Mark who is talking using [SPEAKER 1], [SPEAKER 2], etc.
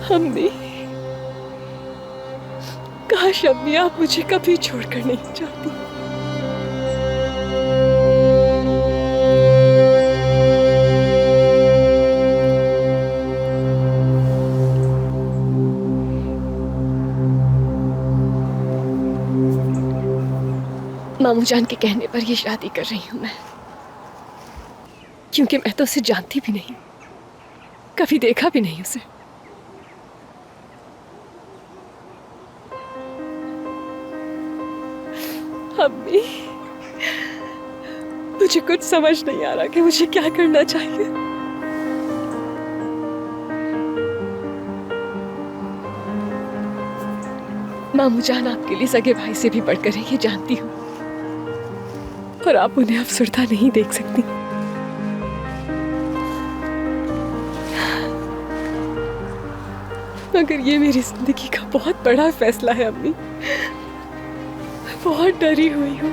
[SPEAKER 1] अम्मी, काश अम्मी आप मुझे कभी छोड़कर नहीं जाती। मामू जान के कहने पर ये शादी कर रही हूं मैं, क्योंकि मैं तो उसे जानती भी नहीं, कभी देखा भी नहीं उसे। अम्मी, मुझे कुछ समझ नहीं आ रहा कि मुझे क्या करना चाहिए। मामू जान आपके लिए सगे भाई से भी बढ़कर है, ये जानती हूँ, और आप उन्हें अफसरदा नहीं देख सकती। मगर ये मेरी जिंदगी का बहुत बड़ा फैसला है अम्मी। मैं बहुत डरी हुई हूँ।